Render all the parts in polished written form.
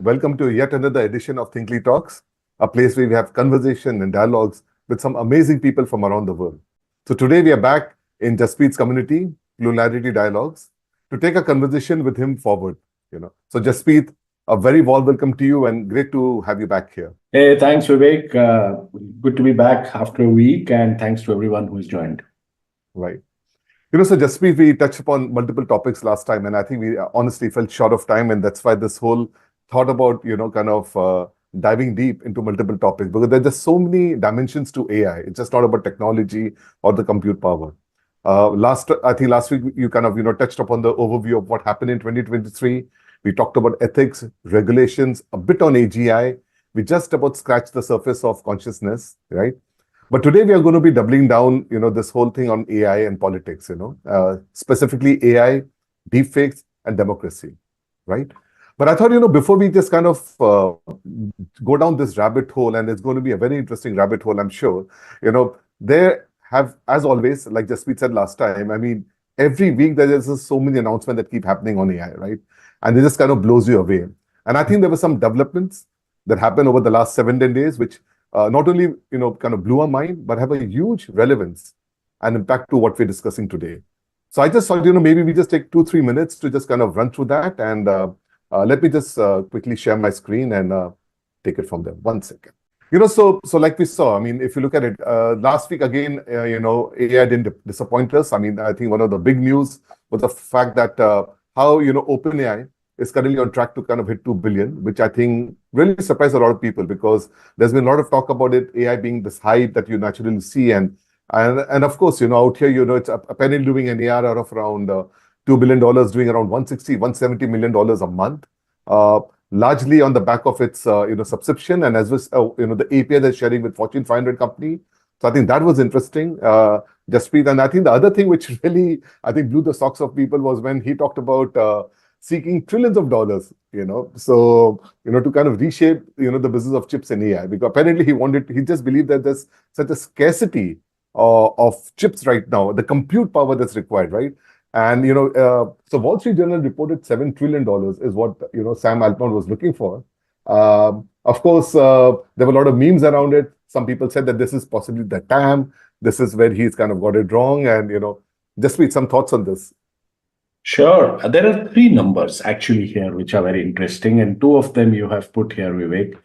Welcome to yet another edition of Thinkly Talks, a place where we have conversation and dialogues with some amazing people from around the world. So today we are back in Jaspreet's community, Plurality Dialogues, to take a conversation with him forward. So Jaspreet, a very warm welcome to you and great to have you back here. Hey, thanks, Vivek. Good to be back after a week, and thanks to everyone who's joined. Right. So Jaspreet, we touched upon multiple topics last time, and I think we honestly fell short of time, and that's why this whole thought about, diving deep into multiple topics, because there's just so many dimensions to AI. It's just not about technology or the compute power. Last week, you touched upon the overview of what happened in 2023. We talked about ethics, regulations, a bit on AGI. We just about scratched the surface of consciousness, right? But today we are going to be doubling down, this whole thing on AI and politics, specifically AI, deepfakes, and democracy, right? But I thought, before we just go down this rabbit hole, and it's going to be a very interesting rabbit hole, I'm sure, there have, as always, like Jaspreet said last time, I mean, every week there is just so many announcements that keep happening on AI, right? And it just kind of blows you away. And I think there were some developments that happened over the last 7-10 days, which not only, kind of blew our mind, but have a huge relevance and impact to what we're discussing today. So I just thought, maybe we just take 2-3 minutes to just kind of run through that. And let me just quickly share my screen and take it from there. 1 second. So like we saw, I mean, if you look at it, last week again, AI didn't disappoint us. I mean, I think one of the big news was the fact that how, OpenAI is currently on track to kind of hit 2 billion, which I think really surprised a lot of people, because there's been a lot of talk about it, AI being this hype that you naturally see. And of course, out here, it's apparently doing an ARR of around $2 billion, doing around $170 million a month, largely on the back of its, subscription, and as well, the API they're sharing with Fortune 500 company. So I think that was interesting, Jaspreet. And I think the other thing which really, I think, blew the socks off people was when he talked about seeking trillions of dollars, so, to kind of reshape, the business of chips and AI, because apparently he just believed that there's such a scarcity of chips right now, the compute power that's required, right? And, so Wall Street Journal reported $7 trillion is what, Sam Altman was looking for. Of course, there were a lot of memes around it. Some people said that this is possibly the TAM. This is where he's kind of got it wrong. And, Jaspreet, some thoughts on this? Sure. There are 3 numbers actually here, which are very interesting. And 2 of them you have put here, Vivek.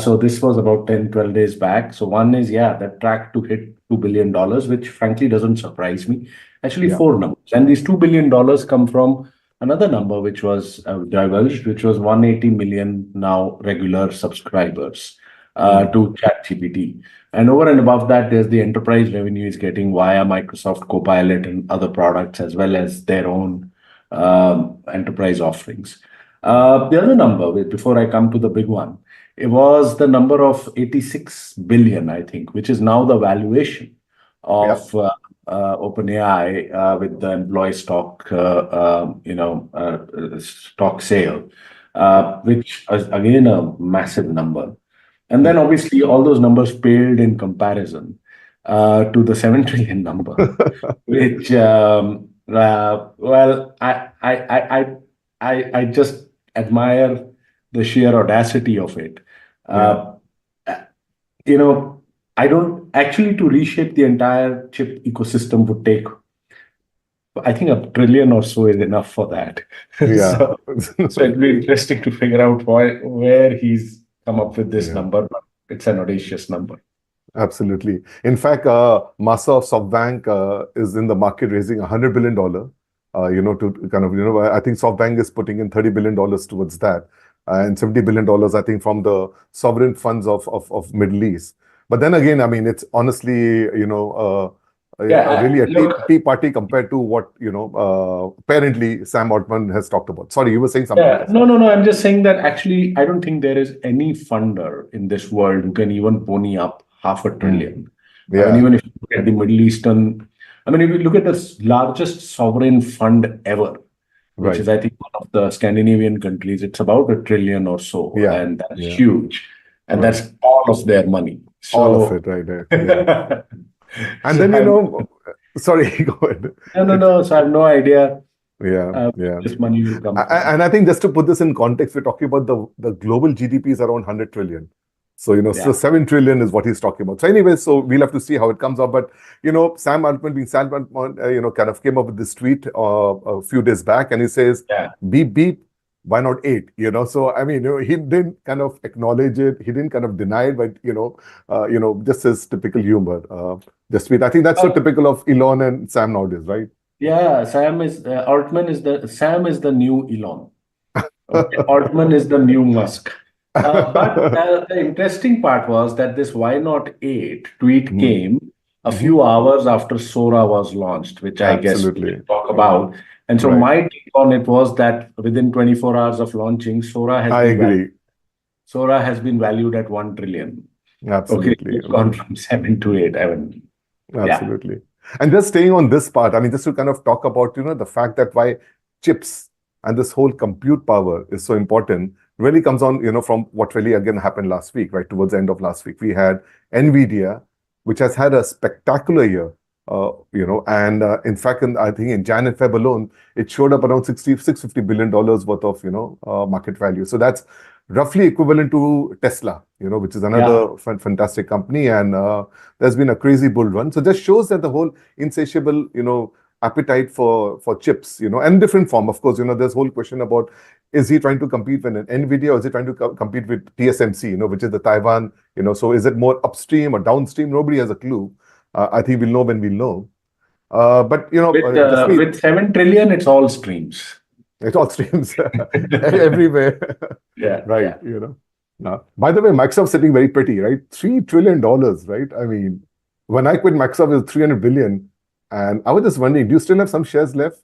So this was about 10-12 days back. So one is, that track to hit $2 billion, which frankly doesn't surprise me. Actually, 4 numbers. And these $2 billion come from another number which was divulged, which was 180 million now regular subscribers to ChatGPT. And over and above that, there's the enterprise revenue is getting via Microsoft Copilot and other products, as well as their own enterprise offerings. The other number, before I come to the big one, it was the number of 86 billion, I think, which is now the valuation of OpenAI with the employee stock, stock sale, which is again a massive number. And then obviously all those numbers paled in comparison to the 7 trillion number, which, I just admire the sheer audacity of it. I don't actually, to reshape the entire chip ecosystem would take, I think, $1 trillion or so is enough for that. Yeah. So it'll be interesting to figure out where he's come up with this number, but it's an audacious number. Absolutely. In fact, Masa of SoftBank is in the market raising $100 billion, to kind of, I think SoftBank is putting in $30 billion towards that, and $70 billion, I think, from the sovereign funds of Middle East. But then again, I mean, it's honestly, really a tea party compared to what, apparently Sam Altman has talked about. Sorry, you were saying something. No. I'm just saying that actually, I don't think there is any funder in this world who can even pony up $500 billion. I mean, even if you look at the Middle Eastern, I mean, if you look at the largest sovereign fund ever, which is, I think, one of the Scandinavian countries, it's about $1 trillion or so. And that's huge. And that's all of their money. So, all of it, right. And then, sorry, go ahead. No. So I have no idea Yeah, yeah. This money will come from. And I think just to put this in context, we're talking about the global GDP is around 100 trillion. So, so Yeah. 7 trillion is what he's talking about. So anyway, so we'll have to see how it comes up. But, Sam Altman being Sam Altman, kind of came up with this tweet a few days back, and he says, Yeah. beep, beep, why not 8? So, I mean, he didn't kind of acknowledge it. He didn't kind of deny it, but, just his typical humor. Just tweet. I think that's so typical of Elon and Sam nowadays, right? Yeah, Sam is Altman is Sam is the new Elon. Okay. Altman is the new Musk. But the interesting part was that this why not 8 tweet Mhm. came a Mhm. few hours after Sora was launched, which I guess we Absolutely. will talk about. And so Right. my take on it was that within 24 hours of launching, I agree. Sora has been valued at 1 trillion. Okay, Absolutely. it's gone from 7 to 8. I mean, yeah. Absolutely. And just staying on this part, I mean, just to kind of talk about, the fact that why chips and this whole compute power is so important really comes on, from what really again happened last week, right? Towards the end of last week, we had NVIDIA, which has had a spectacular year, and in fact, I think in Jan and Feb alone, it showed up around $650 billion worth of, market value. So that's roughly equivalent to Tesla, which is Yeah. another fantastic company. And there's been a crazy bull run. So just shows that the whole insatiable, appetite for chips, and different form. Of course, there's whole question about, is he trying to compete with an NVIDIA, or is he trying to compete with TSMC, which is the Taiwan, so is it more upstream or downstream? Nobody has a clue. I think we'll know when we'll know. But, Jaspreet, With 7 trillion, it's all streams. it all streams everywhere. Yeah, Right, yeah. By the way, Microsoft's sitting very pretty, right? $3 trillion, right? I mean, when I quit Microsoft, it was 300 billion. And I was just wondering, do you still have some shares left?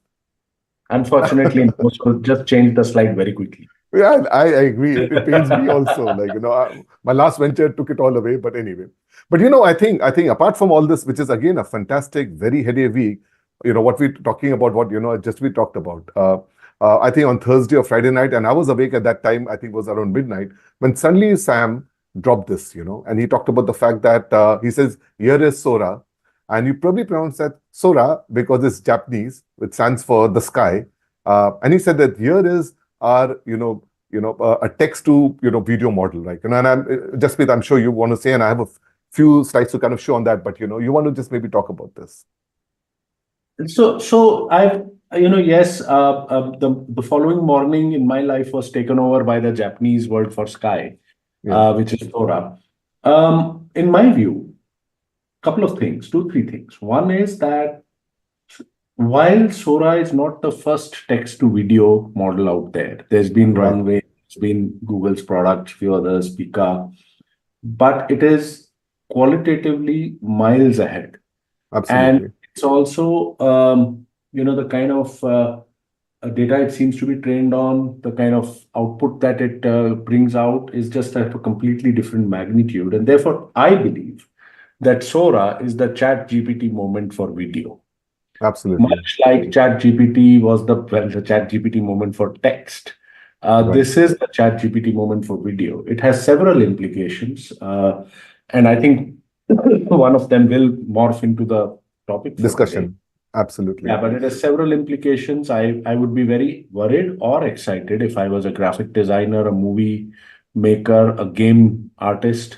Unfortunately, most will just change the slide very quickly. Yeah, I agree. It pains me also. Like, my last venture took it all away. But anyway, but I think apart from all this, which is again a fantastic, very heady week, what we're talking about, what just we talked about. I think on Thursday or Friday night, and I was awake at that time. I think it was around midnight when suddenly Sam dropped this, and he talked about the fact that he says, "Here is Sora," and you probably pronounce that Sora because it's Japanese, which stands for the sky. And he said that here is our, a text to, video model, right? And I'm Jaspreet, I'm sure you want to say, and I have a few slides to kind of show on that, but, you want to just maybe talk about this. So I've, yes, the following morning in my life was taken over by the Japanese word for sky, Yeah. which is Sora. In my view, couple of things, two, three things. One is that while Sora is not the first text to video model out there, there's been Right. Runway, there's been Google's product, few others, Pika, but it is qualitatively miles ahead. And Absolutely. it's also, the kind of data it seems to be trained on, the kind of output that it brings out is just at a completely different magnitude. And therefore, I believe that Sora is the Chat GPT moment for video. Absolutely. Much like Chat GPT was the Chat GPT moment for text. Right. This is the Chat GPT moment for video. It has several implications. And I think one of them will morph into the topic for today. Discussion. Absolutely. Yeah, but it has several implications. I would be very worried or excited if I was a graphic designer, a movie maker, a game artist.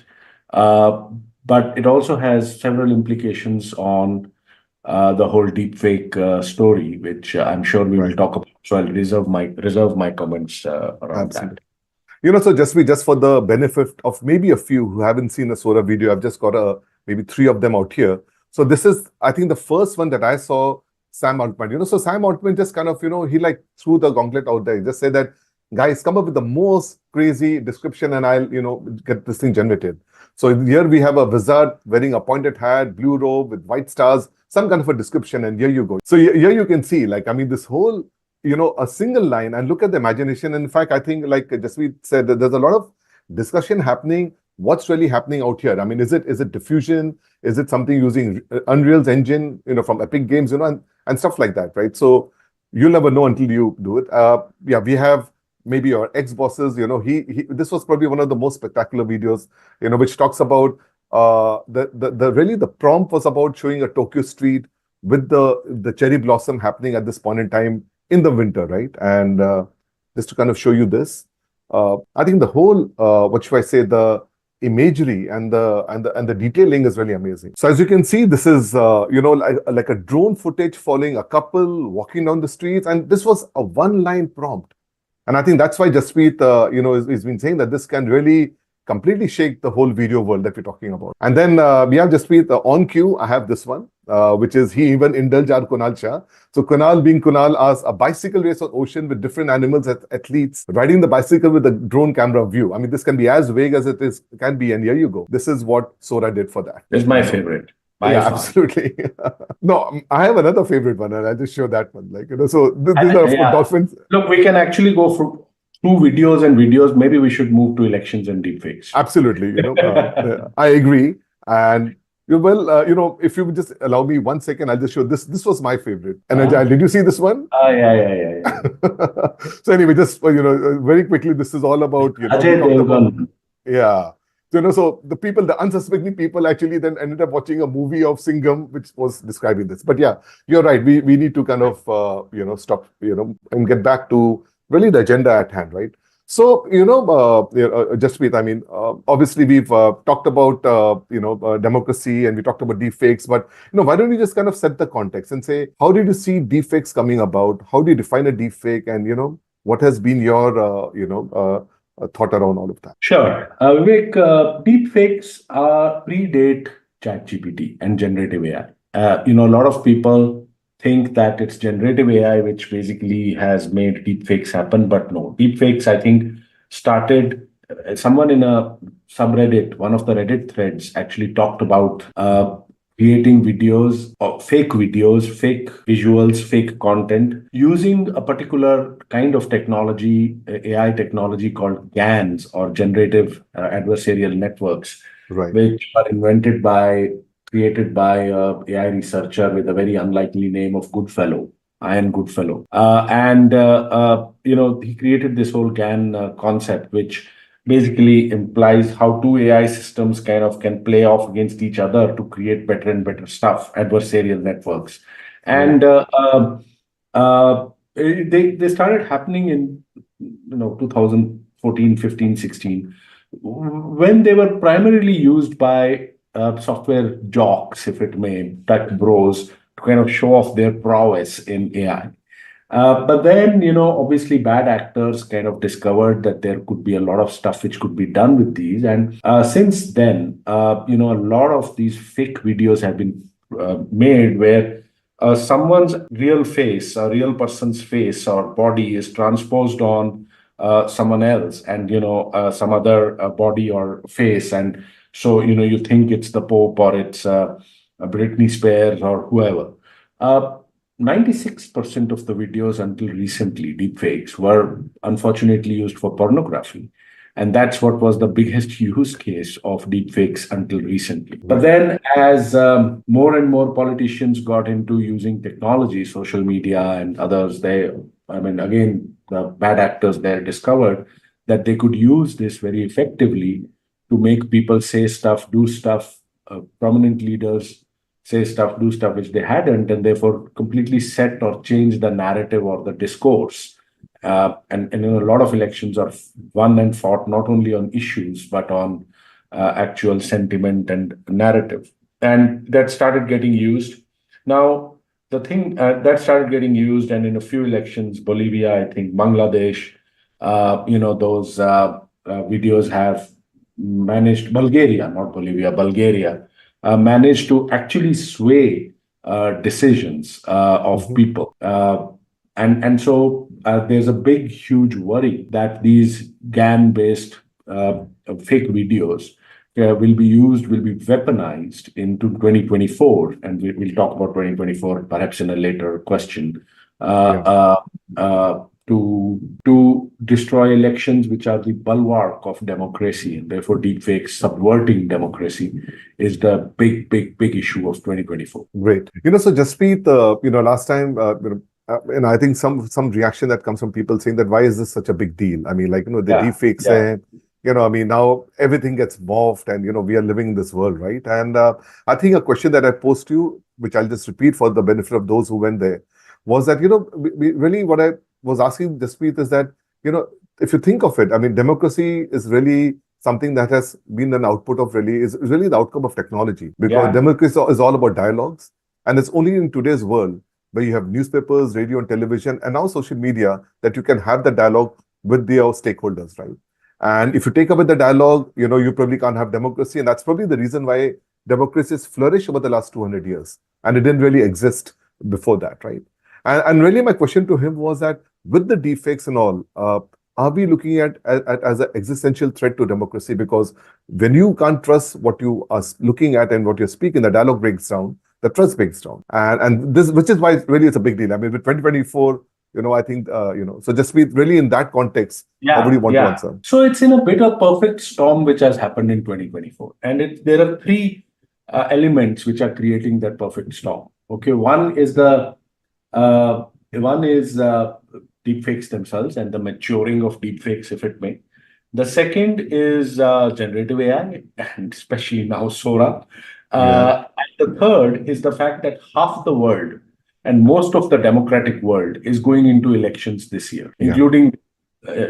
But it also has several implications on the whole deepfake story, which I'm sure we will Right. talk about. So I'll reserve my comments around Absolutely. that. So just for the benefit of maybe a few who haven't seen a Sora video, I've just got maybe 3 of them out here. So this is, I think, the first one that I saw Sam Altman. So Sam Altman just kind of, he like threw the gauntlet out there. He just said that, guys, come up with the most crazy description and I'll, get this thing generated. So here we have a wizard wearing a pointed hat, blue robe with white stars, some kind of a description, and here you go. So here you can see, like, I mean, this whole, a single line, and look at the imagination. And in fact, I think, like Jaspreet said, that there's a lot of discussion happening. What's really happening out here? I mean, is it diffusion? Is it something using Unreal's engine, from Epic Games, and stuff like that, right? So you'll never know until you do it. Yeah, we have maybe your ex-bosses, this was probably one of the most spectacular videos, which talks about the prompt was about showing a Tokyo street with the cherry blossom happening at this point in time in the winter, right? And just to kind of show you this, I think the whole, what should I say, the imagery and the detailing is really amazing. So as you can see, this is like a drone footage following a couple walking down the streets, and this was a one-line prompt. And I think that's why Jaspreet, has been saying that this can really completely shake the whole video world that we're talking about. And then we have Jaspreet on cue. I have this one, which is he even indulged our Kunal Shah. So Kunal, being Kunal, asked a bicycle race on ocean with different animals, athletes riding the bicycle with a drone camera view. I mean, this can be as vague as can be. And here you go. This is what Sora did for that. It's my favorite. Yeah, absolutely. No, I have another favorite one, and I just show that one. So these are, of course, dolphins. Look, we can actually go through videos and videos. Maybe we should move to elections and deepfakes. Absolutely. I agree. And if you would just allow me 1 second, I'll just show this. This was my favorite. And Agile, did you see this one? Yeah. So anyway, just very quickly, this is all about yeah. So the unsuspecting people actually then ended up watching a movie of Singham, which was describing this. But yeah, you're right. We need to kind of stop and get back to really the agenda at hand, right? So Jaspreet, I mean, obviously we've talked about democracy, and we talked about deepfakes, but why don't we just kind of set the context and say, how did you see deepfakes coming about? How do you define a deepfake, and what has been your thought around all of that? Sure. Vivek, deepfakes predate ChatGPT and generative AI. A lot of people think that it's generative AI which basically has made deepfakes happen, but no. Deepfakes, I think, started, someone in a subreddit, one of the Reddit threads, actually talked about creating videos, or fake videos, fake visuals, fake content, using a particular kind of technology, AI technology called GANs, or generative adversarial networks, right, which are created by a AI researcher with a very unlikely name of Goodfellow, Ian Goodfellow. He created this whole GAN concept, which basically implies how two AI systems kind of can play off against each other to create better and better stuff, adversarial networks. And they started happening in 2014, 15, 16, when they were primarily used by software jocks, if it may, tech bros, to kind of show off their prowess in AI. But then, obviously bad actors kind of discovered that there could be a lot of stuff which could be done with these. And since then, a lot of these fake videos have been made where someone's real face, a real person's face or body is transposed on someone else, and, some other body or face. And so, you think it's the Pope, or it's Britney Spears, or whoever. 96% of the videos until recently, deepfakes, were unfortunately used for pornography. And that's what was the biggest use case of deepfakes until recently. But then as more and more politicians got into using technology, social media and others, again, the bad actors there discovered that they could use this very effectively to make people say stuff, do stuff, prominent leaders say stuff, do stuff which they hadn't, and therefore completely set or change the narrative or the discourse. And a lot of elections are won and fought not only on issues, but on actual sentiment and narrative. And that started getting used. Now, the thing that started getting used, and in a few elections, Bolivia, I think, Bangladesh, those videos have managed, Bulgaria, not Bolivia, Bulgaria, managed to actually sway decisions of people. And so there's a big, huge worry that these GAN-based fake videos will be weaponized into 2024. And we'll talk about 2024 perhaps in a later question. To destroy elections, which are the bulwark of democracy, and therefore deepfakes subverting democracy is the big issue of 2024. Great. So Jaspreet, last time, and I think some reaction that comes from people saying that why is this such a big deal? I mean, the deepfakes, now everything gets morphed, and we are living in this world, right? And I think a question that I posed to you, which I'll just repeat for the benefit of those who went there, was that, really what I was asking Jaspreet is that, if you think of it, I mean, democracy is really something that has been an output of is really the outcome of technology, because Yeah. democracy is all about dialogues. And it's only in today's world where you have newspapers, radio and television, and now social media, that you can have the dialogue with your stakeholders, right? And if you take away the dialogue, you probably can't have democracy. And that's probably the reason why democracies flourished over the last 200 years. And it didn't really exist before that, right? And really, my question to him was that with the deepfakes and all, are we looking at as an existential threat to democracy? Because when you can't trust what you are looking at and what you're speaking, the dialogue breaks down, the trust breaks down. And this, which is why really it's a big deal. I mean, with 2024, I think, so just be really in that context, how would Yeah, you want to yeah. answer? So it's in a bit of perfect storm which has happened in 2024, and there are three elements which are creating that perfect storm. Okay, one is deepfakes themselves and the maturing of deepfakes, if it may. The second is generative AI, and especially now Sora. Yeah, And the third is the fact that half the world and most of the democratic world is going into elections this year, yeah. including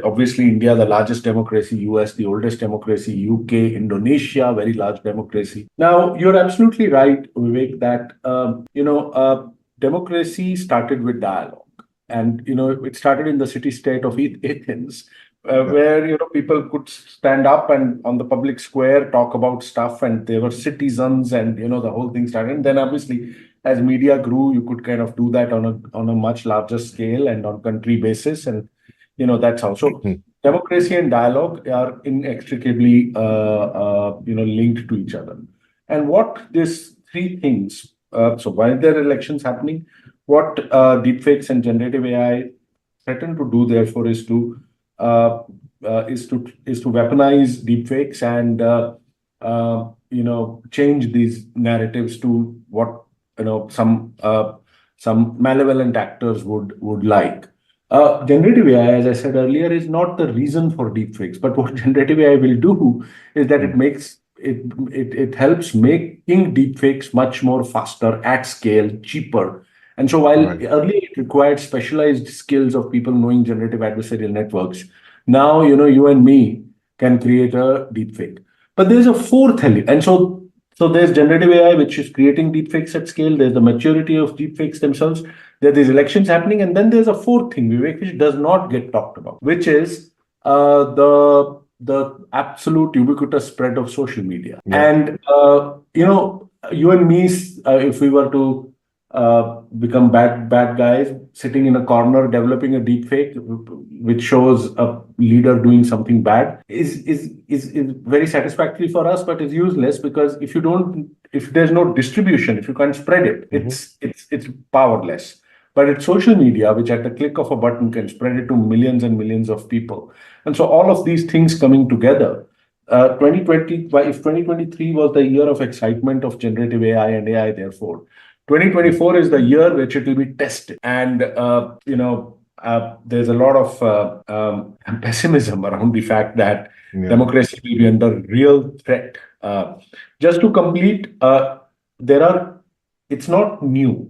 obviously India, the largest democracy, US, the oldest democracy, UK, Indonesia, very large democracy. Now, you're absolutely right, Vivek, that democracy started with dialogue. And it started in the city-state of Athens, Yeah. where people could stand up and on the public square talk about stuff, and they were citizens, and the whole thing started. And then obviously, as media grew, you could kind of do that on a much larger scale and on country basis, and that's how. So Mhm. democracy and dialogue are inextricably linked to each other. And what these three things, so while there are elections happening, what deepfakes and generative AI threaten to do, therefore, uh, is to weaponize deepfakes and change these narratives to what some malevolent actors would like. Generative AI, as I said earlier, is not the reason for deepfakes, but what generative AI will do is that Mm. it helps making deepfakes much more faster, at scale, cheaper. And so while Right. earlier it required specialized skills of people knowing generative adversarial networks, now you and me can create a deepfake. But there's a fourth element, and so there's generative AI, which is creating deepfakes at scale. There's the maturity of deepfakes themselves. There are these elections happening, and then there's a fourth thing, Vivek, which does not get talked about, which is the absolute ubiquitous spread of social media. Yeah. And you and me, if we were to become bad guys, sitting in a corner developing a deep fake which shows a leader doing something bad is very satisfactory for us, but is useless, because if there's no distribution, if you can't spread it, Hmm. it's powerless. But it's social media, which at the click of a button can spread it to millions and millions of people. And so all of these things coming together, 2020, if 2023 was the year of excitement of generative AI and AI, therefore 2024 is the year which it will be tested. And, there's a lot of pessimism around the fact that Yeah. democracy will be under real threat. Just to complete, there are, it's not new.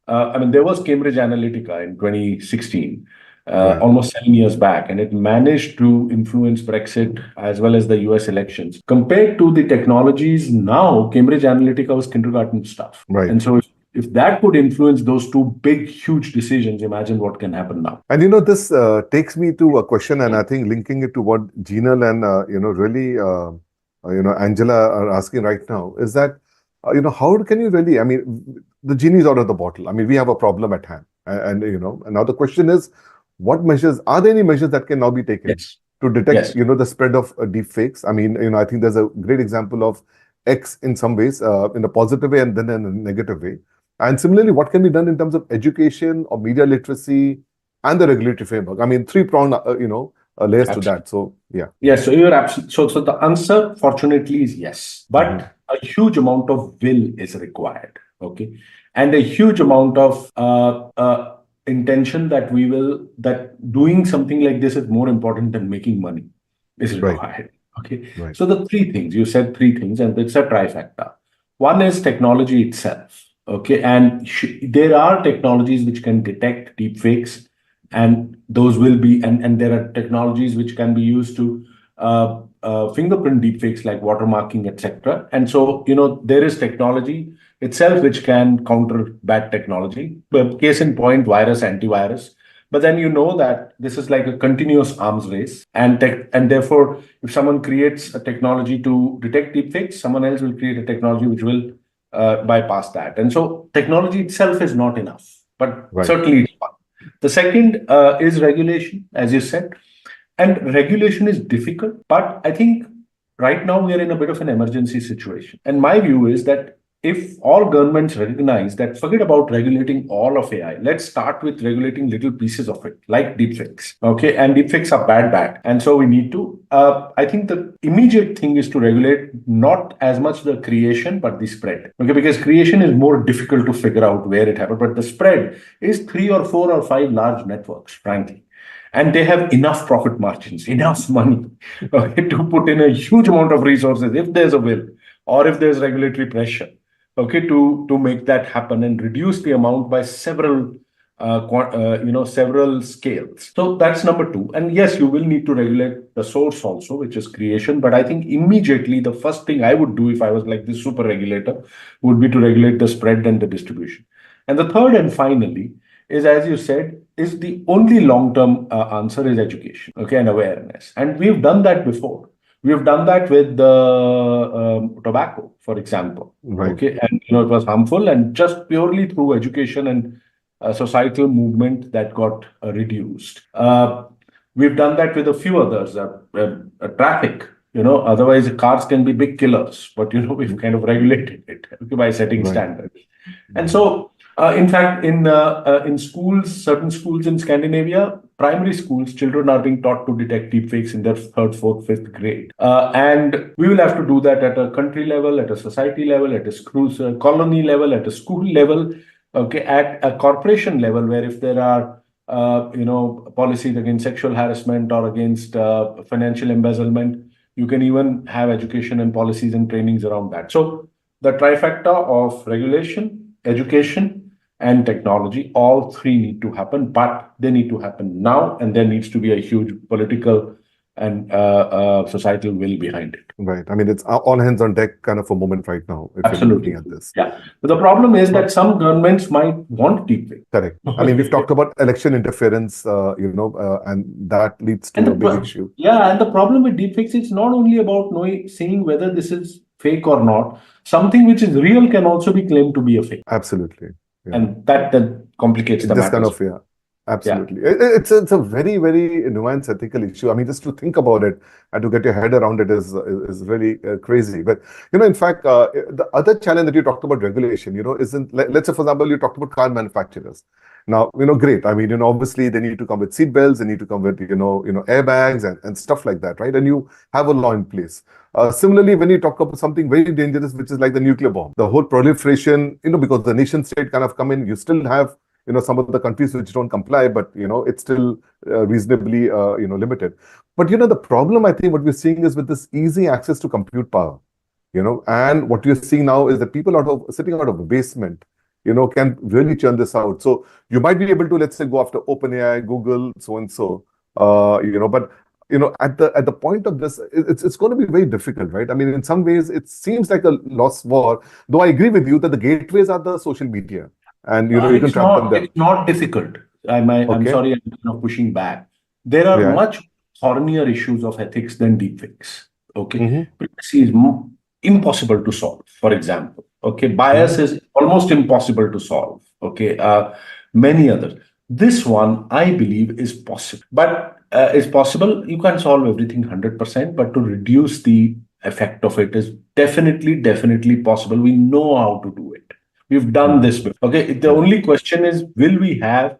I mean, there was Cambridge Analytica in 2016, Right. almost 7 years back, and it managed to influence Brexit as well as the US elections. Compared to the technologies now, Cambridge Analytica was kindergarten stuff. Right. And so if that could influence those two big, huge decisions, imagine what can happen now. And this takes me to a question, and I think linking it to what Jinal and really Angela are asking right now is that how can you really? I mean, the genie is out of the bottle. I mean, we have a problem at hand, and now the question is, what measures are there? Any measures that can now be taken Yes. to detect Yes. the spread of deep fakes? I mean, I think there's a great example of X in some ways, in a positive way and then in a negative way. And similarly, what can be done in terms of education or media literacy and the regulatory framework? I mean, three-pronged, layers to that. So, yeah. Yes, so you're absolutely so the answer, fortunately, is yes. Hmm. But a huge amount of will is required. Okay. And a huge amount of intention that doing something like this is more important than making money is Right, required. Okay. right. So the three things, you said three things, and it's a trifecta. One is technology itself. Okay, and there are technologies which can detect deepfakes, and those will be, and there are technologies which can be used to fingerprint deepfakes like watermarking, etc. And so, there is technology itself which can counter bad technology. But case in point, virus, antivirus. But then that this is like a continuous arms race, and therefore, if someone creates a technology to detect deepfakes, someone else will create a technology which will bypass that. And so technology itself is not enough, but Right. certainly it's one. The second is regulation, as you said. And regulation is difficult, but I think right now we are in a bit of an emergency situation. And my view is that if all governments recognize that, forget about regulating all of AI, let's start with regulating little pieces of it, like deepfakes. Okay, and deepfakes are bad, and so we need to. I think the immediate thing is to regulate not as much the creation but the spread. Okay, because creation is more difficult to figure out where it happened, but the spread is 3 or 4 or 5 large networks, frankly, and they have enough profit margins, enough money, okay, to put in a huge amount of resources if there's a will or if there's regulatory pressure, okay, to make that happen and reduce the amount by several scales. So that's number two. And yes, you will need to regulate the source also, which is creation. But I think immediately the first thing I would do if I was like this super regulator would be to regulate the spread and the distribution. And the third and finally is, as you said, is the only long-term answer is education, okay, and awareness. And we've done that before. We've done that with the tobacco, for example. Right. Okay, and it was harmful, and just purely through education and societal movement that got reduced. We've done that with a few others. Traffic, otherwise cars can be big killers, but we've kind of regulated it, okay, by setting Right. standards. And so, in fact, in schools, certain schools in Scandinavia, primary schools, children are being taught to detect deepfakes in their third, fourth, fifth grade. And we will have to do that at a country level, at a society level, at a school, colony level, at a school level, okay, at a corporation level, where if there are policies against sexual harassment or against financial embezzlement, you can even have education and policies and trainings around that. So the trifecta of regulation, education, and technology, all three need to happen, but they need to happen now, and there needs to be a huge political and societal will behind it. Right. I mean, it's all hands on deck kind of a moment right now, if you're Absolutely. looking at this. Yeah. But the problem is that some governments might want deepfake. Correct. I mean, we've talked about election interference, and that leads to a big issue. Yeah, and the problem with deepfakes, it's not only about seeing whether this is fake or not. Something which is real can also be claimed to be a fake. Absolutely. Yeah. And that complicates the This kind matters. of, yeah. Absolutely. It's a very, very nuanced ethical issue. I mean, just to think about it and to get your head around it is really crazy. But, in fact, the other challenge that you talked about regulation, isn't, let's say, for example, you talked about car manufacturers. Now, great. I mean, obviously they need to come with seat belts, they need to come with, airbags and stuff like that, right? And you have a law in place. Similarly, when you talk about something very dangerous, which is like the nuclear bomb, the whole proliferation, because the nation state kind of come in, you still have some of the countries which don't comply, but it's still reasonably limited. But the problem, I think, what we're seeing is with this easy access to compute power, and what we're seeing now is that people sitting out of a basement, can really churn this out. So you might be able to, let's say, go after OpenAI, Google, so and so, but at the point of this, it's going to be very difficult, right? I mean, in some ways, it seems like a lost war. Though I agree with you that the gateways are the social media. And you can trap them there. It's not difficult. I'm sorry, I'm kind of pushing back. There are much thornier issues of ethics than deepfakes. Okay, privacy is impossible to solve. For example, okay, bias is almost impossible to solve. Okay, many others. This one, I believe, is possible. But it's possible. You can't solve everything 100%, but to reduce the effect of it is definitely possible. We know how to do it. We've done this before. Okay, the only question is, will we have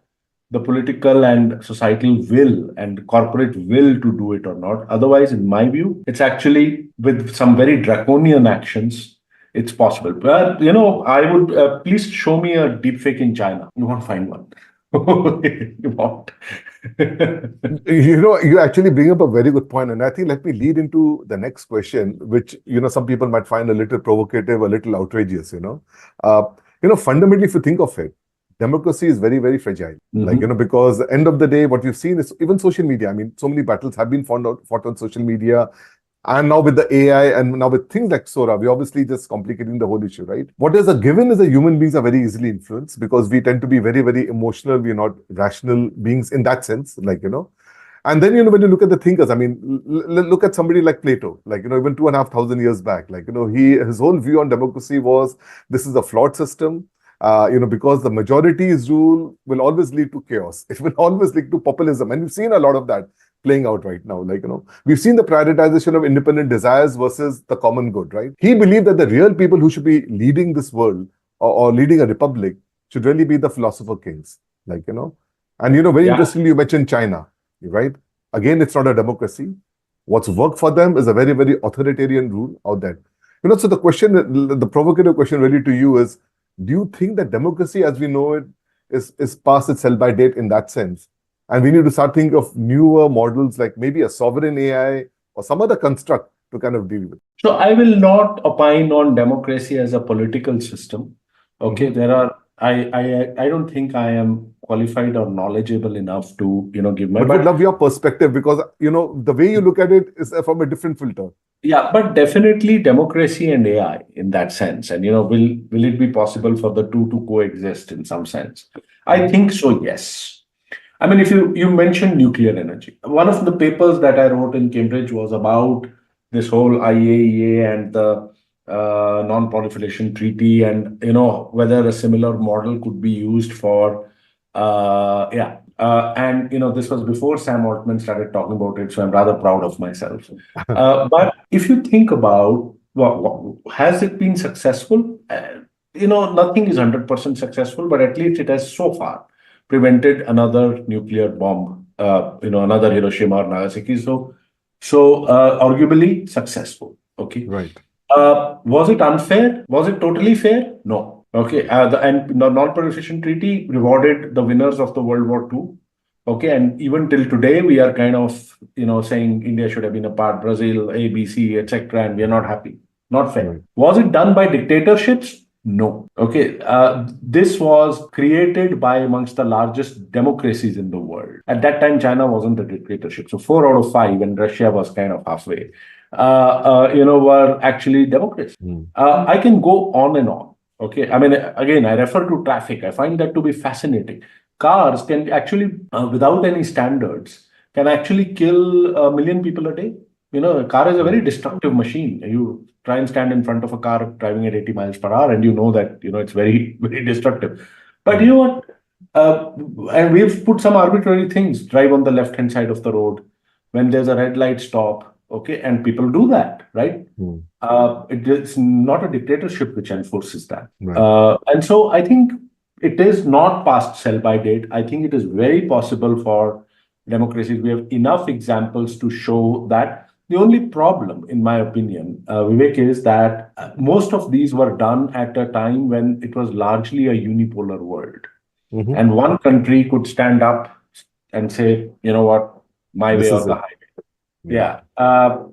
the political and societal will and corporate will to do it or not? Otherwise, in my view, it's actually with some very draconian actions, it's possible. But, I would, please show me a deepfake in China. You won't find one. You won't. You actually bring up a very good point, and I think let me lead into the next question, which some people might find a little provocative, a little outrageous. Fundamentally, if you think of it, democracy is very, very fragile. Because at the end of the day, what you've seen is even social media. I mean, so many battles have been fought on social media. And now with the AI and now with things like Sora, we're obviously just complicating the whole issue, right? What is a given is that human beings are very easily influenced because we tend to be very, very emotional. We're not rational beings in that sense, And then, when you look at the thinkers, I mean, look at somebody like Plato, even 2,500 years back, his whole view on democracy was this is a flawed system, because the majority's rule will always lead to chaos. It will always lead to populism. And we've seen a lot of that playing out right now. We've seen the prioritization of independent desires versus the common good, right? He believed that the real people who should be leading this world or leading a republic should really be the philosopher kings, And, very interestingly, you mentioned China, right? Again, it's not a democracy. What's worked for them is a very, very authoritarian rule out there. So the provocative question really to you is, do you think that democracy as we know it is past its sell-by date in that sense? And we need to start thinking of newer models like maybe a sovereign AI or some other construct to kind of deal with. So I will not opine on democracy as a political system. Okay, I don't think I am qualified or knowledgeable enough to, give my. But would love your perspective because, the way you look at it is from a different filter. Yeah, but definitely democracy and AI in that sense. And, will it be possible for the two to coexist in some sense? I think so, yes. I mean, if you mentioned nuclear energy, one of the papers that I wrote in Cambridge was about this whole IAEA and the non-proliferation treaty, and whether a similar model could be used for and this was before Sam Altman started talking about it, so I'm rather proud of myself. But if you think about has it been successful? Nothing is 100% successful, but at least it has so far prevented another nuclear bomb, another Hiroshima or Nagasaki. So arguably successful. Okay. Right. Was it unfair? Was it totally fair? No. Okay. The non-proliferation treaty rewarded the winners of the World War II. Okay. And even till today, we are kind of, saying India should have been a part, Brazil, A, B, C, etc. And we are not happy. Not fair. Right. Was it done by dictatorships? No. Okay. This was created by amongst the largest democracies in the world. At that time, China wasn't a dictatorship. So 4 out of 5, and Russia was kind of halfway, were actually democracies. I can go on and on. Okay. I mean, again, I refer to traffic. I find that to be fascinating. Cars can actually, without any standards, can actually kill 1 million people a day. A car is a very destructive machine. You try and stand in front of a car driving at 80 miles per hour, and that, it's very, very destructive. But you know what? And we've put some arbitrary things, drive on the left-hand side of the road. When there's a red light, stop. Okay. And people do that, right? It's not a dictatorship which enforces that. Right. And so I think it is not past sell-by date. I think it is very possible for democracies. We have enough examples to show that. The only problem, in my opinion, Vivek, is that most of these were done at a time when it was largely a unipolar world. And one country could stand up and say, you know what, my way or the highway. Yeah.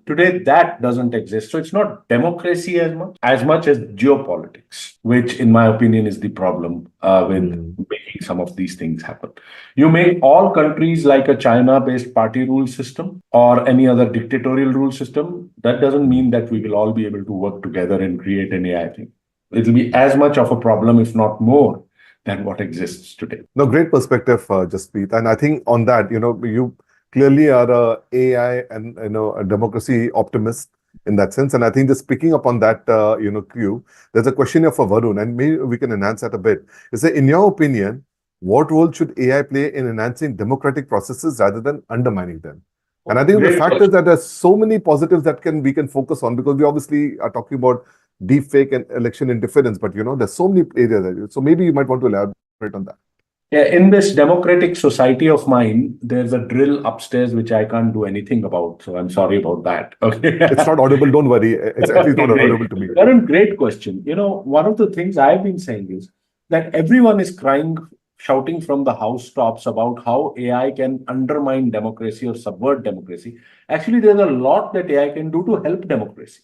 Today, that doesn't exist. So it's not democracy as much as geopolitics, which, in my opinion, is the problem with making some of these things happen. You make all countries like a China-based party rule system or any other dictatorial rule system. That doesn't mean that we will all be able to work together and create an AI thing. It'll be as much of a problem, if not more, than what exists today. No, great perspective, Jaspreet. And I think on that, you clearly are a AI and a democracy optimist in that sense. And I think just picking up on that cue, there's a question here for Varun, and maybe we can enhance that a bit. Is that, in your opinion, what role should AI play in enhancing democratic processes rather than undermining them? And I think the fact is that there's so many positives that we can focus on, because we obviously are talking about deepfake and election interference, but there's so many areas there. So maybe you might want to elaborate on that. Yeah, in this democratic society of mine, there's a drill upstairs which I can't do anything about. So I'm sorry about that. Okay. It's not audible. Don't worry. It's at least not audible to me. Varun, great question. One of the things I've been saying is that everyone is shouting from the housetops about how AI can undermine democracy or subvert democracy. Actually, there's a lot that AI can do to help democracy.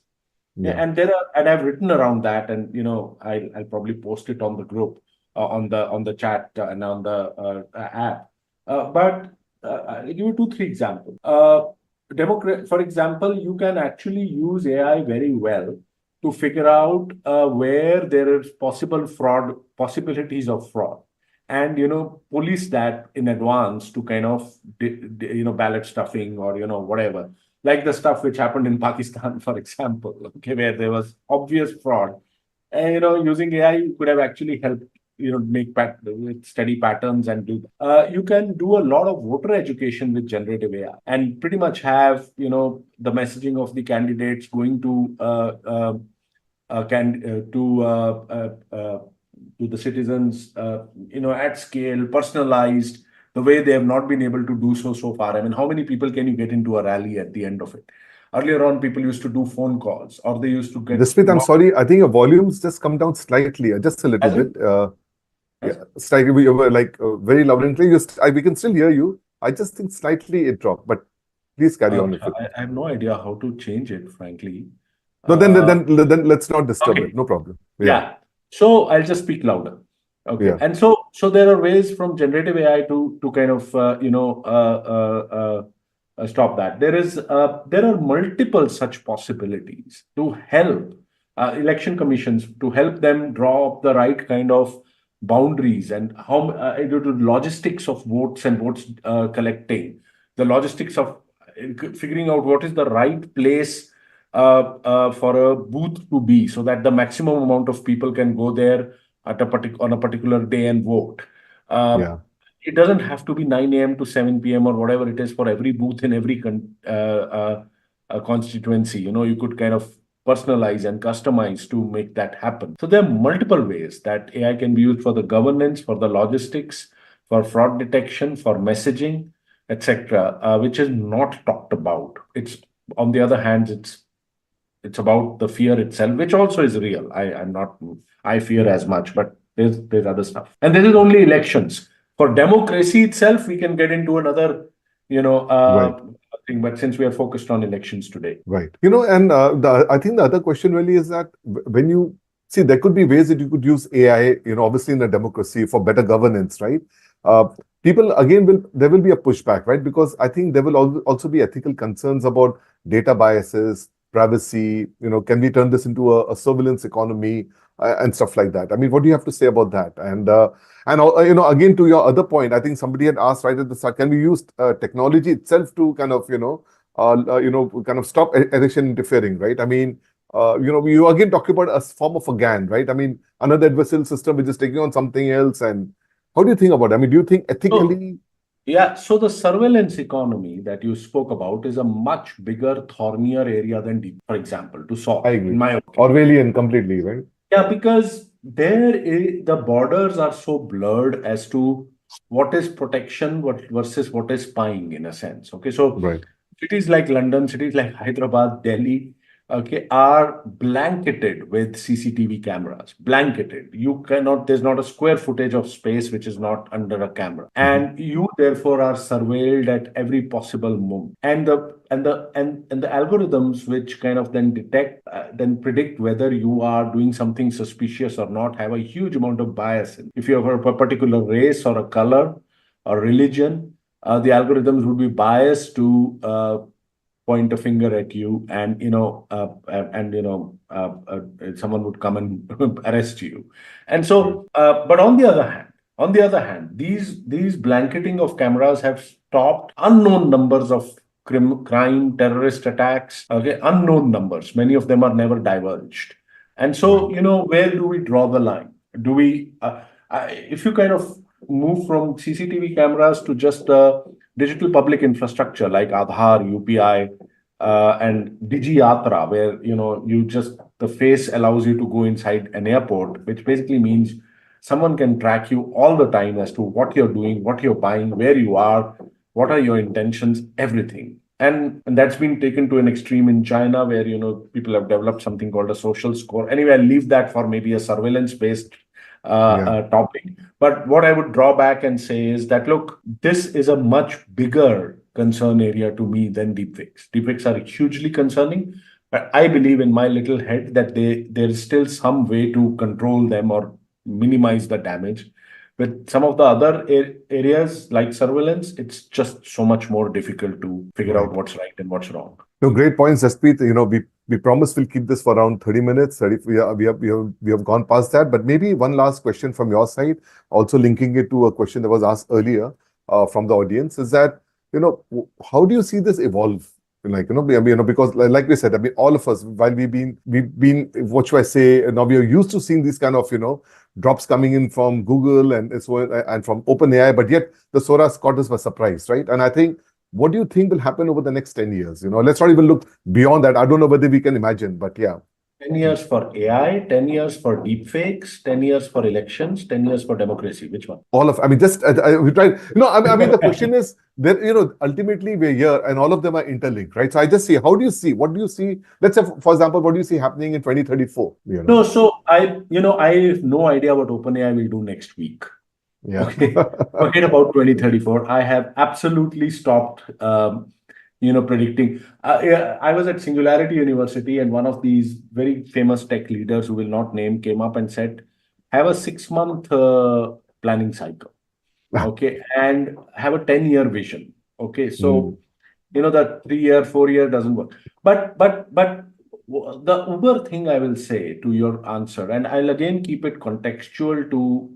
Yeah. And I've written around that, and I'll probably post it on the group, on the chat, and on the app. But I'll give you two, three examples. For example, you can actually use AI very well to figure out where there is possibilities of fraud, and police that in advance to kind of ballot stuffing, or whatever, like the stuff which happened in Pakistan, for example, okay, where there was obvious fraud. And using AI, you could have actually helped make study patterns and do that. You can do a lot of voter education with generative AI, and pretty much have the messaging of the candidates going to the citizens, at scale, personalized, the way they have not been able to do so far. I mean, how many people can you get into a rally at the end of it? Earlier on, people used to do phone calls, or they used to get Jaspreet, I'm sorry. I think your volume's just come down slightly, just a little as it, bit. Yeah, slightly. We were like very loud and clear. We can still hear you. I just think slightly it dropped, but please carry on if it. I have no idea how to change it, frankly. No, Uh, then let's not disturb okay. it. No problem. Yeah, Yeah. So I'll just speak louder. Okay. yeah, And so there are ways from generative AI to kind of stop that. There are multiple such possibilities to help election commissions, to help them draw up the right kind of boundaries, and how due to logistics of votes and votes collecting, the logistics of figuring out what is the right place for a booth to be, so that the maximum amount of people can go there on a particular day and vote. Uh, yeah. it doesn't have to be 9 a.m. to 7 p.m. or whatever it is for every booth in every constituency. You could kind of personalize and customize to make that happen. So there are multiple ways that AI can be used for the governance, for the logistics, for fraud detection, for messaging, etc., which is not talked about. It's On the other hand, it's about the fear itself, which also is real. I fear as much, but there's other stuff. And this is only elections. For democracy itself, we can get into another, Right. thing. But since we are focused on elections today, Right. And I think the other question really is that when you see, there could be ways that you could use AI, obviously in a democracy for better governance, right? Uh, People again there will be a pushback, right? Because I think there will also be ethical concerns about data biases, privacy. Can we turn this into a surveillance economy and stuff like that? I mean, what do you have to say about that? Again, to your other point, I think somebody had asked right at the start, can we use technology itself to kind of kind of stop election interfering, right? I mean, you again talk about a form of a GAN, right? I mean, another adversarial system which is taking on something else. And how do you think about it? I mean, do you think so ethically? yeah, so the surveillance economy that you spoke about is a much bigger, thornier area than deep, for example, to I solve, in agree. my opinion. Orwellian completely, right? Yeah, because the borders are so blurred as to what is protection, what versus what is spying, in a sense. Okay, so Right. cities like London, cities like Hyderabad, Delhi, okay, are blanketed with CCTV cameras. Blanketed. There's not a square footage of space which is not under a camera. Mhm. And you therefore are surveilled at every possible moment. And the algorithms which kind of then then predict whether you are doing something suspicious or not have a huge amount of bias. If you have a particular race or a color or religion, the algorithms would be biased to point a finger at you, and someone would come and arrest you. And Right. so but on the other hand, these blanketing of cameras have stopped unknown numbers of crime, terrorist attacks. Okay, unknown numbers, many of them are never divulged. And so, Right. where do we draw the line? Do we If you kind of move from CCTV cameras to just digital public infrastructure like Aadhaar, UPI, and Digi Yatra, where the face allows you to go inside an airport, which basically means someone can track you all the time as to what you're doing, what you're buying, where you are, what are your intentions, everything. And that's been taken to an extreme in China, where people have developed something called a social score. Anyway, I'll leave that for maybe a surveillance-based Yeah. topic. But what I would draw back and say is that, look, this is a much bigger concern area to me than deepfakes. Deepfakes are hugely concerning, But I believe in my little head that there is still some way to control them or minimize the damage. With some of the other areas like surveillance, it's just so much more difficult to figure out Right. what's right and what's wrong. No, great points, Jaspreet. We promise we'll keep this for around 30 minutes. 30, we have gone past that. But maybe one last question from your side, also linking it to a question that was asked earlier from the audience, is that, how do you see this evolve? Like, because like we said, I mean, all of us, while we've been, what should I say, now we are used to seeing these kind of, drops coming in from Google and from OpenAI, but yet the Sora caught us by surprise, right? And I think, what do you think will happen over the next 10 years? Let's not even look beyond that. I don't know whether we can imagine, but yeah. 10 years for AI, 10 years for deepfakes, 10 years for elections, 10 years for democracy. Which one? All of, I mean, just we tried. I mean, the question is that ultimately we're here, and all of them are interlinked, right? So I just see, how do you see? What do you see? Let's say, for example, what do you see happening in 2034? No, so I have no idea what OpenAI will do next week. Yeah. Okay. Forget about 2034. I have absolutely stopped, predicting. Yeah, I was at Singularity University, and one of these very famous tech leaders who will not name came up and said, have a 6-month planning cycle. Okay. And have a 10-year vision. Okay. So, that 3-year, 4-year doesn't work. But the Uber thing I will say to your answer, and I'll again keep it contextual to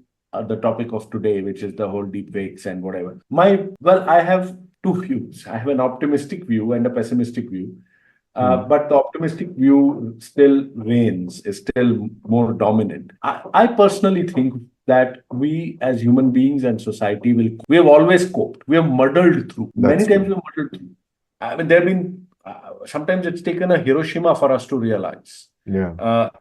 the topic of today, which is the whole deepfakes and whatever. I have two views. I have an optimistic view and a pessimistic view. But the optimistic view still reigns, is still more dominant. I personally think that we as human beings and society we have always coped. We have muddled through. Many That's times true. we have muddled through. I mean, there have been, sometimes it's taken a Hiroshima for us to realize, Yeah.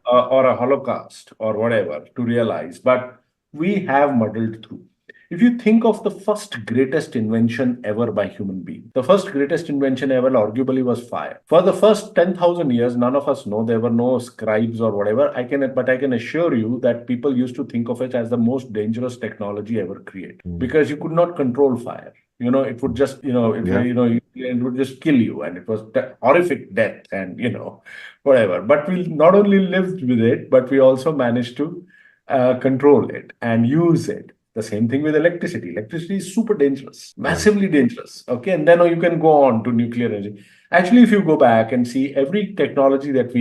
or a Holocaust or whatever to realize, but we have muddled through. If you think of the first greatest invention ever by human being, the first greatest invention ever arguably was fire. For the first 10,000 years, none of us know, there were no scribes or whatever. But I can assure you that people used to think of it as the most dangerous technology ever created because you could not control fire. It would just, it would just kill you, and it was horrific death, and whatever. But we not only lived with it, but we also managed to control it and use it. The same thing with electricity. Electricity is super dangerous, massively dangerous. Okay. And then you can go on to nuclear energy. Actually, if you go back and see every technology that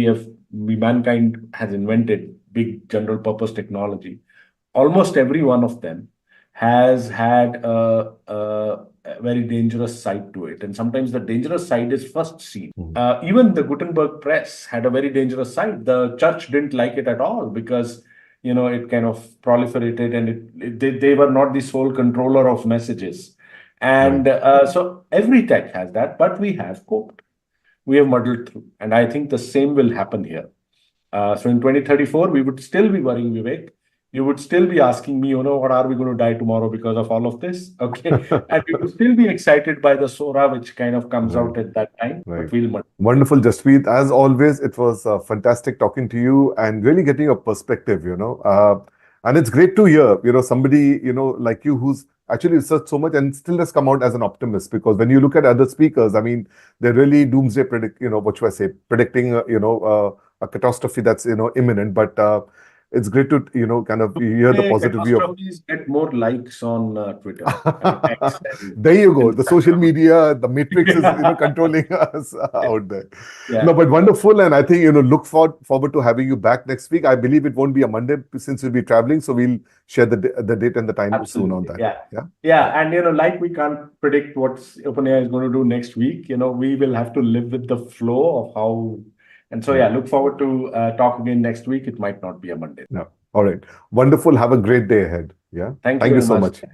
mankind has invented, big general purpose technology, almost every one of them has had a very dangerous side to it. And sometimes the dangerous side is first seen. Even the Gutenberg press had a very dangerous side. The church didn't like it at all because it kind of proliferated, and they were not the sole controller of messages. And so every tech has that, but we have coped. We have muddled through. And I think the same will happen here. So in 2034, we would still be worrying, Vivek. You would still be asking me, what are we going to die tomorrow because of all of this? Okay. And we would still be excited by the Sora, which kind of comes out at that time. But we'll muddle. Wonderful, Jaspreet. As always, it was fantastic talking to you and really getting a perspective, and it's great to hear, somebody, like you who's actually researched so much and still has come out as an optimist, because when you look at other speakers, I mean, they're really doomsday what should I say, predicting, a catastrophe that's, imminent. But it's great to, kind of hear the positive view of. Catastrophes get more likes on Twitter. X There you go. The social Instagram. media, the matrix is, controlling us out there. Yeah. No, but wonderful. And I think, look forward to having you back next week. I believe it won't be a Monday since you'll be traveling. So we'll share the date and the time soon on that. Yeah. And, like we can't predict what OpenAI is going to do next week, we will have to live with the flow of how. And so, look forward to talk again next week. It might not be a Monday. No. All right. Wonderful. Have a great day ahead. Yeah. Thank you Thank you very so much. much.